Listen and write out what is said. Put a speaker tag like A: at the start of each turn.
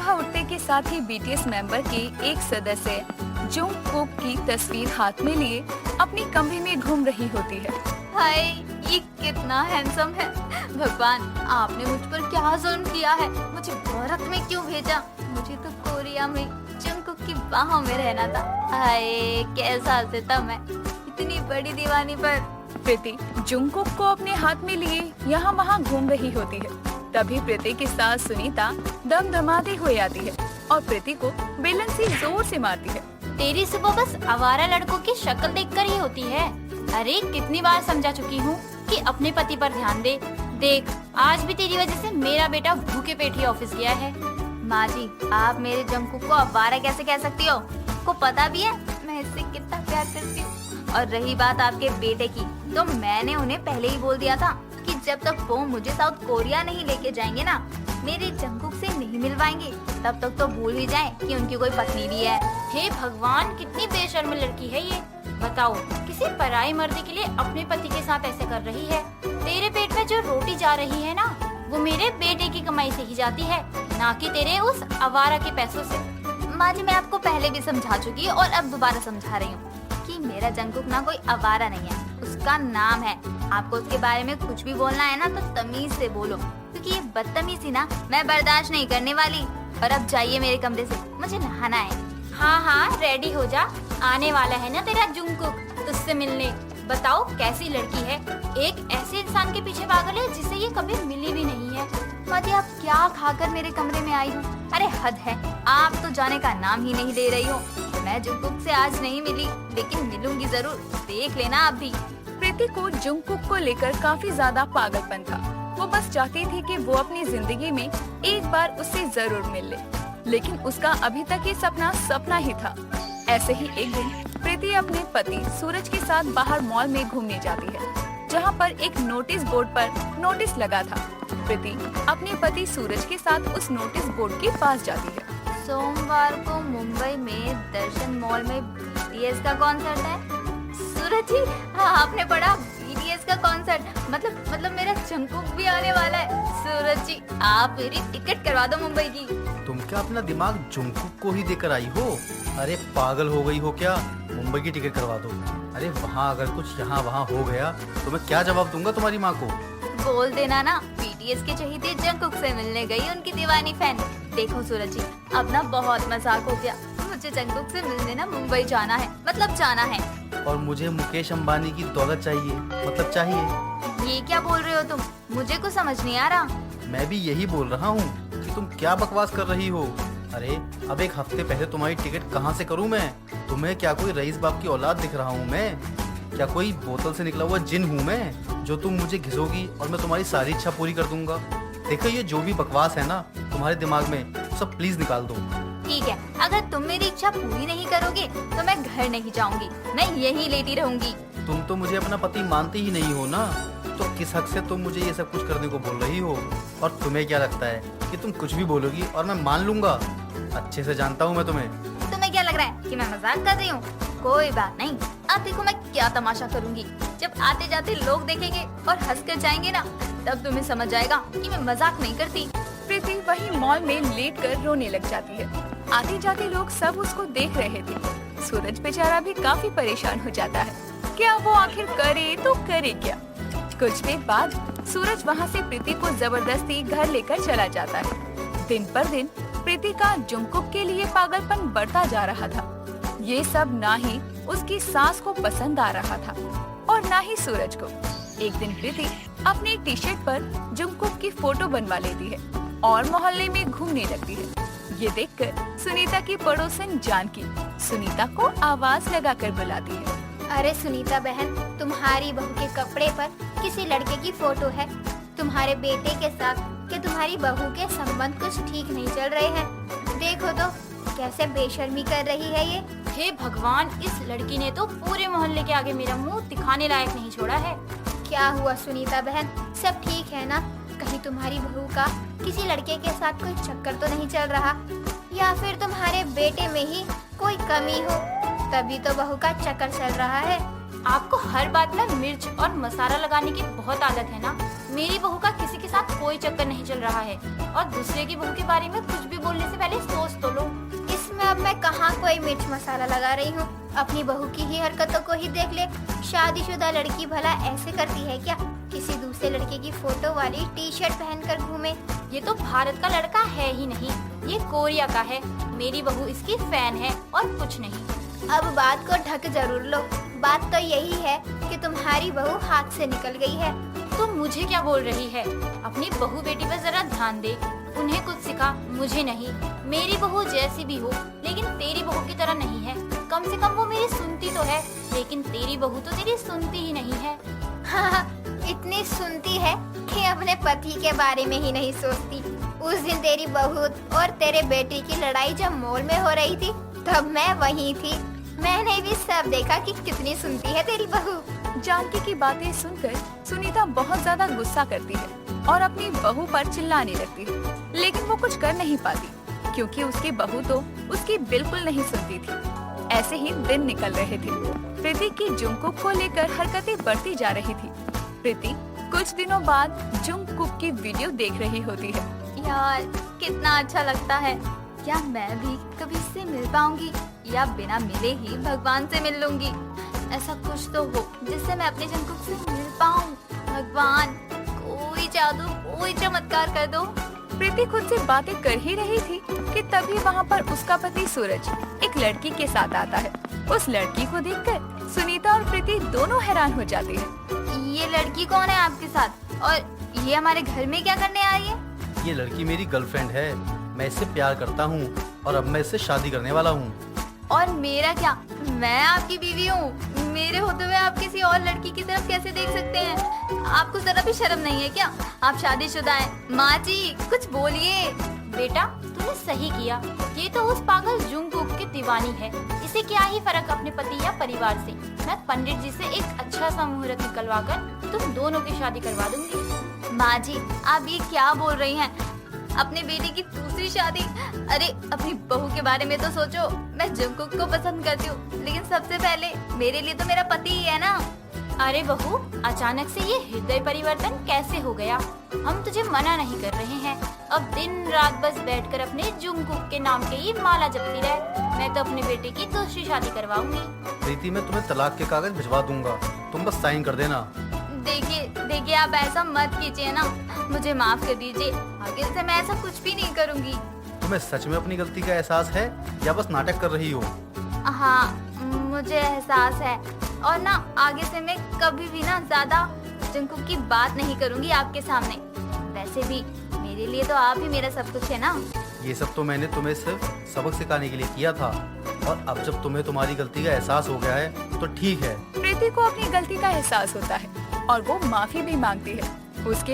A: सुबह उठते के साथ ही बीटीएस मेंबर के एक सदस्य जंगकुक की तस्वीर हाथ में लिए अपने कमरे में घूम रही होती है।
B: हाय, ये कितना हैंडसम है। भगवान, आपने मुझ पर क्या जुल्म किया है? मुझे भारत में क्यों भेजा? मुझे तो कोरिया में जंगकुक की बाहों में रहना था। हाय, कैसा सितम है इतनी बड़ी दीवानी पर।
A: प्रीति जंगकुक को अपने हाथ में लिए यहाँ वहाँ घूम रही होती है। तभी प्रीति के साथ सुनीता दमदमाती हुई आती है और प्रीति को बेलन से जोर से मारती है।
B: तेरी सुबह बस आवारा लड़कों की शक्ल देखकर ही होती है। अरे कितनी बार समझा चुकी हूँ कि अपने पति पर ध्यान दे। देख, आज भी तेरी वजह से मेरा बेटा भूखे पेट ही ऑफिस गया है। माँ जी, आप मेरे जंगकुक को आवारा कैसे कह सकती हो? को पता भी है मैं इससे कितना प्यार करती हूँ। और रही बात आपके बेटे की, तो मैंने उन्हें पहले ही बोल दिया था कि जब तक वो मुझे साउथ कोरिया नहीं लेके जाएंगे ना, मेरे जंगकुक से नहीं मिलवाएंगे, तब तक तो भूल ही जाएं कि उनकी कोई पत्नी भी है। हे भगवान, कितनी बेशर्म लड़की है ये। बताओ, किसी पराई मर्द के लिए अपने पति के साथ ऐसे कर रही है। तेरे पेट में जो रोटी जा रही है ना, वो मेरे बेटे की कमाई से ही जाती है, ना कि तेरे उस आवारा के पैसों से। माँ जी, मैं आपको पहले भी समझा चुकी और अब दोबारा समझा रही हूँ कि मेरा जंगकुक ना कोई आवारा नहीं है, उसका नाम है। आपको उसके बारे में कुछ भी बोलना है ना, तो तमीज से बोलो, क्योंकि ये बदतमीजी ना मैं बर्दाश्त नहीं करने वाली। और अब जाइए मेरे कमरे से, मुझे नहाना है। हाँ हाँ, रेडी हो जा, आने वाला है ना तेरा जंगकुक तुझसे मिलने। बताओ कैसी लड़की है, एक ऐसे इंसान के पीछे पागल है जिसे ये कभी मिली भी नहीं है। मती, आप क्या खाकर मेरे कमरे में आई हो? अरे हद है, आप तो जाने का नाम ही नहीं ले रही हो। मैं जंगकुक से आज नहीं मिली, लेकिन मिलूंगी जरूर, देख लेना आप भी।
A: प्रीति को जंगकुक को लेकर काफी ज्यादा पागलपन था। वो बस चाहती थी कि वो अपनी जिंदगी में एक बार उससे जरूर मिल ले, लेकिन उसका अभी तक ये सपना ही था। ऐसे ही एक दिन प्रीति अपने पति सूरज के साथ बाहर मॉल में घूमने जाती है, जहाँ पर एक नोटिस बोर्ड पर नोटिस लगा था। प्रीति अपने पति सूरज के साथ उस नोटिस बोर्ड के पास जाती है।
B: सोमवार को मुंबई में दर्शन मॉल में बीटीएस का कॉन्सर्ट है। सूरज जी, हाँ आपने पढ़ा, बीटीएस का कॉन्सर्ट, मतलब मेरा जंगकुक भी आने वाला है। सूरज जी, आप मेरी टिकट करवा दो मुंबई की।
C: तुम क्या अपना दिमाग जंगकुक को ही देकर आई हो? अरे पागल हो गई हो क्या? मुंबई की टिकट करवा दो। अरे वहाँ अगर कुछ यहाँ वहाँ हो गया तो मैं क्या जवाब दूंगा तुम्हारी माँ को?
B: बोल देना ना, बीटीएस के चहेते जंगकुक से मिलने गई उनकी दीवानी फैन। देखो सूरज जी, अब ना बहुत मजाक हो गया, मुझे जंगकुक से मिलने ना मुंबई जाना है, मतलब जाना है।
C: और मुझे मुकेश अंबानी की दौलत चाहिए, मतलब चाहिए।
B: ये क्या बोल रहे हो तुम? मुझे कुछ समझ नहीं आ रहा।
C: मैं भी यही बोल रहा हूँ कि तुम क्या बकवास कर रही हो। अरे अब एक हफ्ते पहले तुम्हारी टिकट कहाँ से करूँ मैं? तुम्हें क्या कोई रईस बाप की औलाद दिख रहा हूँ मैं? क्या कोई बोतल से निकला हुआ जिन हूँ मैं, जो तुम मुझे घिसोगी और मैं तुम्हारी सारी इच्छा पूरी कर दूंगा? देखो, ये जो भी बकवास है ना तुम्हारे दिमाग में, सब प्लीज निकाल दो।
B: ठीक है, अगर तुम मेरी इच्छा पूरी नहीं करोगे तो मैं घर नहीं जाऊंगी, मैं यहीं लेटी रहूंगी।
C: तुम तो मुझे अपना पति मानती ही नहीं हो ना, तो किस हक से तुम मुझे ये सब कुछ करने को बोल रही हो? और तुम्हें क्या लगता है कि तुम कुछ भी बोलोगी और मैं मान लूंगा? अच्छे से जानता हूँ मैं तुम्हें।
B: तुम्हें क्या लग रहा है कि मैं मजाक कर रही हूँ? कोई बात नहीं, अब देखो मैं क्या तमाशा करूंगी। जब आते जाते लोग देखेंगे और हंस कर जाएंगे ना, तब तुम्हें समझ आएगा कि मैं मजाक नहीं करती।
A: प्रीति वही मॉल में लेटकर रोने लग जाती है। आते जाते लोग सब उसको देख रहे थे। सूरज बेचारा भी काफी परेशान हो जाता है, क्या वो आखिर करे तो करे क्या? कुछ देर बाद सूरज वहाँ से प्रीति को जबरदस्ती घर लेकर चला जाता है। दिन पर दिन प्रीति का जंगकुक के लिए पागलपन बढ़ता जा रहा था। ये सब ना ही उसकी सास को पसंद आ रहा था और ना ही सूरज को। एक दिन प्रीति अपने टी शर्ट पर जंगकुक की फोटो बनवा लेती है और मोहल्ले में घूमने लगती है। ये देखकर सुनीता की पड़ोसन जानकी सुनीता को आवाज लगाकर बुलाती है।
B: अरे सुनीता बहन, तुम्हारी बहू के कपड़े पर किसी लड़के की फोटो है। तुम्हारे बेटे के साथ कि तुम्हारी बहू के संबंध कुछ ठीक नहीं चल रहे हैं। देखो तो कैसे बेशर्मी कर रही है ये। हे भगवान, इस लड़की ने तो पूरे मोहल्ले के आगे मेरा मुंह दिखाने लायक नहीं छोड़ा है। क्या हुआ सुनीता बहन, सब ठीक है ना? कहीं तुम्हारी बहू का किसी लड़के के साथ कोई चक्कर तो नहीं चल रहा, या फिर तुम्हारे बेटे में ही कोई कमी हो, तभी तो बहू का चक्कर चल रहा है। आपको हर बात में मिर्च और मसाला लगाने की बहुत आदत है ना। मेरी बहू का किसी के साथ कोई चक्कर नहीं चल रहा है और दूसरे की बहू के बारे में कुछ भी बोलने से पहले सोच तो लो।
D: इसमें अब मैं कहाँ कोई मिर्च मसाला लगा रही हूँ। अपनी बहू की ही हरकतों को ही देख ले। शादीशुदा लड़की भला ऐसे करती है क्या? किसी दूसरे लड़के की फोटो वाली टी शर्ट पहनकर घूमे।
B: ये तो भारत का लड़का है ही नहीं, ये कोरिया का है। मेरी बहू इसकी फैन है और कुछ नहीं।
D: अब बात को ढक जरूर लो। बात तो यही है कि तुम्हारी बहू हाथ से निकल गई है।
B: तुम मुझे क्या बोल रही है? अपनी बहू बेटी पर जरा ध्यान दे, उन्हें कुछ सिखा, मुझे नहीं। मेरी बहू जैसी भी हो लेकिन तेरी बहू की तरह नहीं है। कम से कम वो मेरी सुनती तो है, लेकिन तेरी बहू तो तेरी सुनती ही नहीं है।
D: हाँ, इतनी सुनती है कि अपने पति के बारे में ही नहीं सोचती। उस दिन तेरी बहू और तेरे बेटे की लड़ाई जब मॉल में हो रही थी तब मैं वहीं थी। मैंने भी सब देखा कि कितनी सुनती है तेरी बहू।
A: जानकी की बातें सुनकर सुनीता बहुत ज्यादा गुस्सा करती है और अपनी बहू पर चिल्लाने लगती है, लेकिन वो कुछ कर नहीं पाती क्योंकि उसकी बहू तो उसकी बिल्कुल नहीं सुनती थी। ऐसे ही दिन निकल रहे थे। प्रीति की जुंगकुक को लेकर हरकतें बढ़ती जा रही थी। प्रीति कुछ दिनों बाद जुंगकुक की वीडियो देख रही होती है।
B: यार कितना अच्छा लगता है। क्या मैं भी कभी इससे मिल पाऊंगी या बिना मिले ही भगवान से मिल लूंगी? ऐसा कुछ तो हो जिससे मैं अपने जंकुक से मिल पाऊं। भगवान कोई जादू, कोई चमत्कार कर दो।
A: प्रीति खुद से बातें कर ही रही थी कि तभी वहाँ पर उसका पति सूरज एक लड़की के साथ आता है। उस लड़की को देखकर सुनीता और प्रीति दोनों हैरान हो जाती है।
B: ये लड़की कौन है आपके साथ और ये हमारे घर में क्या करने आई है?
C: ये लड़की मेरी गर्लफ्रेंड है। मैं इससे प्यार करता हूँ और अब मैं इससे शादी करने वाला हूँ।
B: और मेरा क्या? मैं आपकी बीवी हूँ। मेरे होते हुए आप किसी और लड़की की तरफ कैसे देख सकते हैं? आपको जरा भी शर्म नहीं है क्या? आप शादीशुदा हैं। माँ जी कुछ बोलिए। बेटा तूने सही किया। ये तो उस पागल जुंगकुक की दीवानी है। इसे क्या ही फर्क अपने पति या परिवार से। मैं पंडित जी से एक अच्छा सा मुहूर्त निकलवा कर तुम दोनों की शादी करवा दूंगी। माँ जी आप ये क्या बोल रही हैं? अपने बेटे की दूसरी शादी? अरे अपनी बहू के बारे में तो सोचो। मैं जुंगकुक को पसंद करती हूँ लेकिन सबसे पहले मेरे लिए तो मेरा पति ही है ना। अरे बहू अचानक से ये हृदय परिवर्तन कैसे हो गया? हम तुझे मना नहीं कर रहे हैं। अब दिन रात बस बैठकर अपने जुंगकुक के नाम के ही माला जपती रह। मैं तो अपने बेटे की दूसरी शादी करवाऊंगी।
C: प्रीति मैं तुम्हें तलाक के कागज भिजवा दूंगा, तुम बस साइन कर देना।
B: देखिए आप ऐसा मत कीजिए ना। मुझे माफ कर दीजिए। आगे से मैं ऐसा कुछ भी नहीं करूंगी।
C: तुम्हें सच में अपनी गलती का एहसास है या बस नाटक कर रही हो?
B: हाँ मुझे एहसास है और ना आगे से मैं कभी भी ना ज्यादा जुंगकुक की बात नहीं करूंगी आपके सामने। वैसे भी मेरे लिए तो आप ही मेरा सब कुछ है ना।
C: ये सब तो मैंने तुम्हें सिर्फ सबक सिखाने के लिए किया था और अब जब तुम्हें तुम्हारी गलती का एहसास हो गया है तो ठीक है।
A: प्रीति को अपनी गलती का एहसास होता है और वो माफी भी मांगती है। उसके